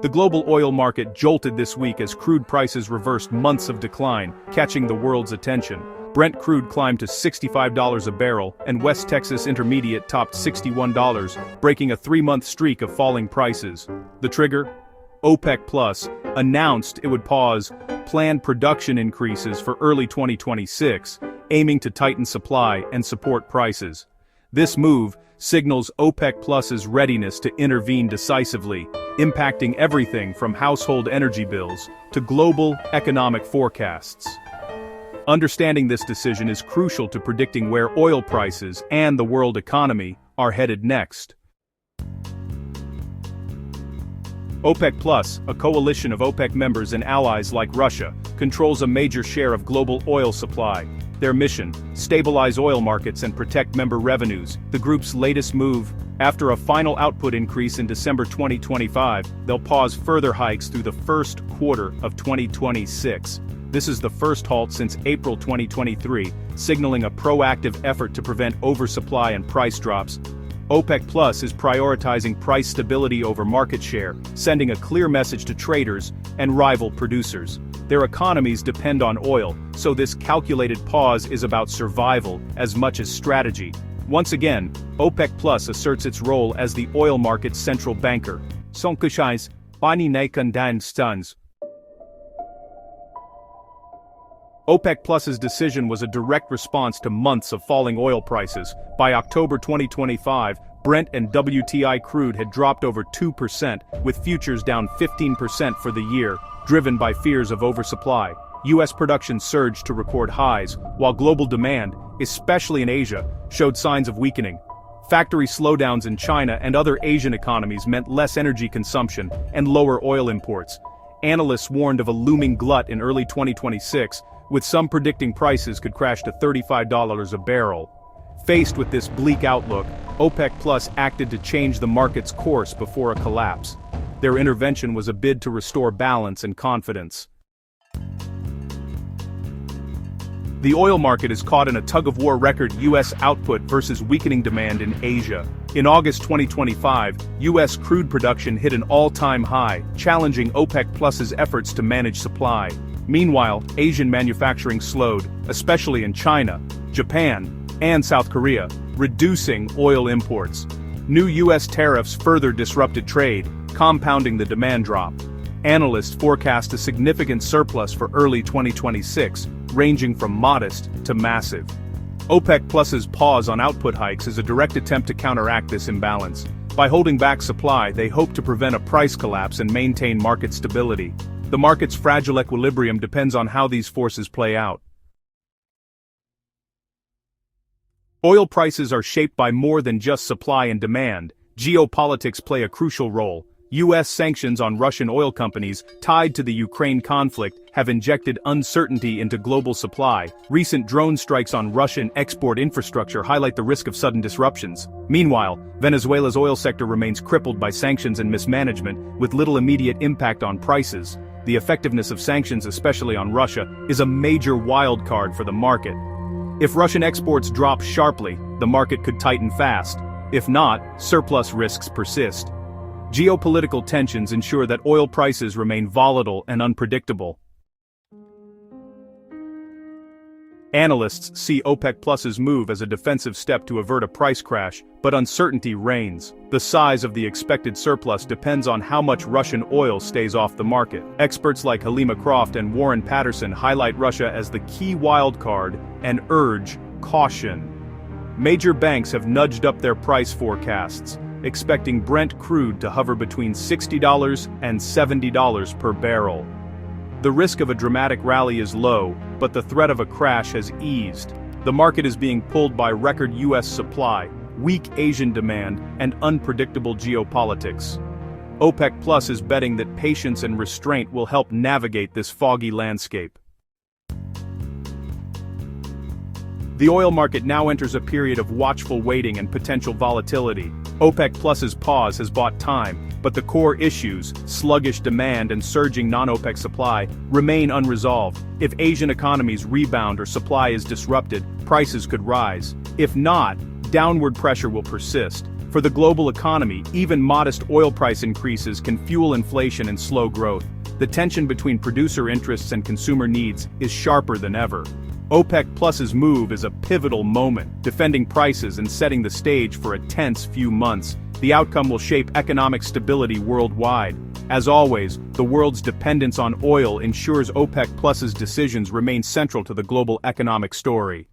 The global oil market jolted this week as crude prices reversed months of decline, catching the world's attention. Brent crude climbed to $65 a barrel, and West Texas Intermediate topped $61, breaking a 3-month streak of falling prices. The trigger? OPEC Plus announced it would pause planned production increases for early 2026, aiming to tighten supply and support prices. This move signals OPEC Plus's readiness to intervene decisively, impacting everything from household energy bills to global economic forecasts. Understanding this decision is crucial to predicting where oil prices and the world economy are headed next. OPEC Plus, a coalition of OPEC members and allies like Russia, controls a major share of global oil supply. Their mission: stabilize oil markets and protect member revenues. The group's latest move: after a final output increase in December 2025, they'll pause further hikes through the first quarter of 2026. This is the first halt since April 2023, signaling a proactive effort to prevent oversupply and price drops. OPEC Plus is prioritizing price stability over market share, sending a clear message to traders and rival producers. Their economies depend on oil, so this calculated pause is about survival as much as strategy. Once again, OPEC Plus asserts its role as the oil market's central banker. OPEC Plus's decision was a direct response to months of falling oil prices. By October 2025, Brent and WTI crude had dropped over 2%, with futures down 15% for the year, driven by fears of oversupply. U.S. production surged to record highs, while global demand, especially in Asia, showed signs of weakening. Factory slowdowns in China and other Asian economies meant less energy consumption and lower oil imports. Analysts warned of a looming glut in early 2026, with some predicting prices could crash to $35 a barrel. Faced with this bleak outlook, OPEC Plus acted to change the market's course before a collapse. Their intervention was a bid to restore balance and confidence. The oil market is caught in a tug-of-war: record U.S. output versus weakening demand in Asia. In August 2025, U.S. crude production hit an all-time high, challenging OPEC Plus's efforts to manage supply. Meanwhile, Asian manufacturing slowed, especially in China, Japan, and South Korea, reducing oil imports. New U.S. tariffs further disrupted trade, compounding the demand drop. Analysts forecast a significant surplus for early 2026, ranging from modest to massive. OPEC Plus's pause on output hikes is a direct attempt to counteract this imbalance. By holding back supply, they hope to prevent a price collapse and maintain market stability. The market's fragile equilibrium depends on how these forces play out. Oil prices are shaped by more than just supply and demand. Geopolitics play a crucial role. U.S. sanctions on Russian oil companies tied to the Ukraine conflict have injected uncertainty into global supply. Recent drone strikes on Russian export infrastructure highlight the risk of sudden disruptions. Meanwhile, Venezuela's oil sector remains crippled by sanctions and mismanagement, with little immediate impact on prices. The effectiveness of sanctions, especially on Russia, is a major wild card for the market. If Russian exports drop sharply, the market could tighten fast. If not, surplus risks persist. Geopolitical tensions ensure that oil prices remain volatile and unpredictable. Analysts see OPEC Plus's move as a defensive step to avert a price crash, but uncertainty reigns. The size of the expected surplus depends on how much Russian oil stays off the market. Experts like Halima Croft and Warren Patterson highlight Russia as the key wildcard and urge caution. Major banks have nudged up their price forecasts, expecting Brent crude to hover between $60 and $70 per barrel. The risk of a dramatic rally is low, but the threat of a crash has eased. The market is being pulled by record U.S. supply, weak Asian demand, and unpredictable geopolitics. OPEC Plus is betting that patience and restraint will help navigate this foggy landscape. The oil market now enters a period of watchful waiting and potential volatility. OPEC Plus's pause has bought time, but the core issues, sluggish demand and surging non-OPEC supply, remain unresolved. If Asian economies rebound or supply is disrupted, prices could rise. If not, downward pressure will persist. For For the global economy, even modest oil price increases can fuel inflation and slow growth. The tension between producer interests and consumer needs is sharper than ever. OPEC Plus's move is a pivotal moment, defending prices and setting the stage for a tense few months. The outcome will shape economic stability worldwide. As always, the world's dependence on oil ensures OPEC Plus's decisions remain central to the global economic story.